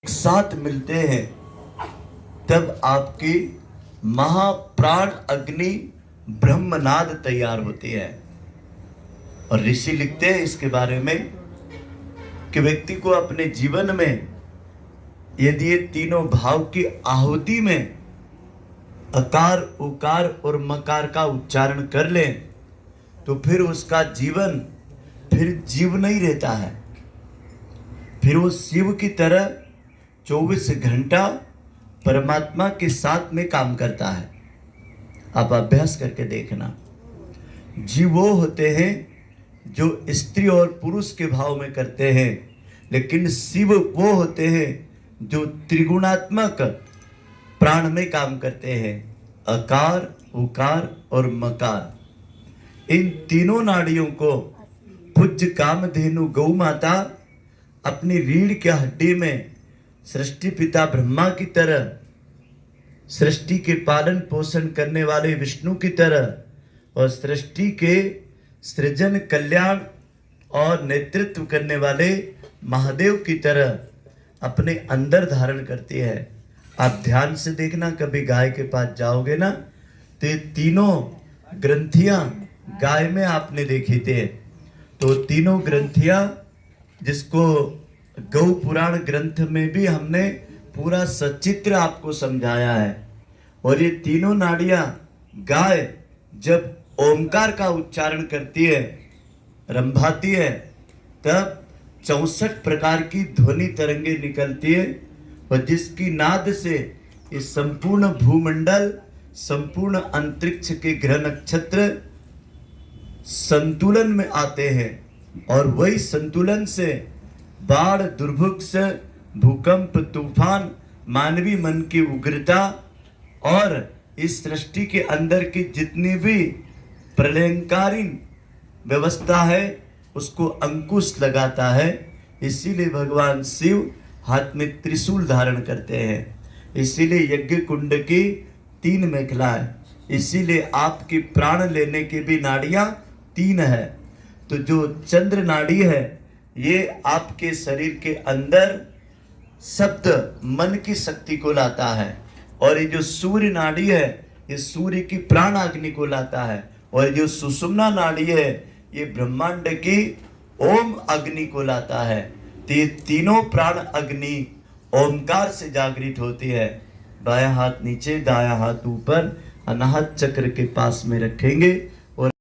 साथ मिलते हैं तब आपकी महाप्राण अग्नि ब्रह्मनाद तैयार होती है। और ऋषि लिखते हैं इसके बारे में कि व्यक्ति को अपने जीवन में यदि ये तीनों भाव की आहुति में अकार, उकार और मकार का उच्चारण कर ले तो फिर उसका जीवन फिर जीव नहीं रहता है, फिर वो शिव की तरह 24 घंटा परमात्मा के साथ में काम करता है। आप अभ्यास करके देखना। जीव वो होते हैं जो स्त्री और पुरुष के भाव में करते हैं, लेकिन शिव वो होते हैं जो त्रिगुणात्मक प्राण में काम करते हैं, अकार, उकार और मकार। इन तीनों नाड़ियों को पूज्य कामधेनु गौ माता अपनी रीढ़ के हड्डी में सृष्टि पिता ब्रह्मा की तरह, सृष्टि के पालन पोषण करने वाले विष्णु की तरह और सृष्टि के सृजन, कल्याण और नेतृत्व करने वाले महादेव की तरह अपने अंदर धारण करती है। आप ध्यान से देखना, कभी गाय के पास जाओगे ना तो ये तीनों ग्रंथियां गाय में आपने देखी थे। तो तीनों ग्रंथियां जिसको गौ पुराण ग्रंथ में भी हमने पूरा सचित्र आपको समझाया है। और ये तीनों नाड़ियां गाय जब ओमकार का उच्चारण करती है, रंभाती है, तब 64 प्रकार की ध्वनि तरंगे निकलती है और जिसकी नाद से ये संपूर्ण भूमंडल, संपूर्ण अंतरिक्ष के ग्रह नक्षत्र संतुलन में आते हैं। और वही संतुलन से बाढ़, दुर्भिक्ष, भूकंप, तूफान, मानवीय मन की उग्रता और इस सृष्टि के अंदर की जितनी भी प्रलयंकारी व्यवस्था है उसको अंकुश लगाता है। इसीलिए भगवान शिव हाथ में त्रिशूल धारण करते हैं, इसीलिए यज्ञ कुंड की 3 मेखला है, इसीलिए आपकी प्राण लेने की भी नाड़ियां 3 है। तो जो चंद्र नाड़ी है ये आपके शरीर के अंदर शब्द, मन की शक्ति को लाता है। और ये जो सूर्य नाड़ी है ये सूर्य की प्राण अग्नि को लाता है। और जो सुषुम्ना नाड़ी है ये ब्रह्मांड की ओम अग्नि को लाता है। तो ये तीनों प्राण अग्नि ओमकार से जागृत होती है। बायां हाथ नीचे, दायां हाथ ऊपर, अनाहत चक्र के पास में रखेंगे।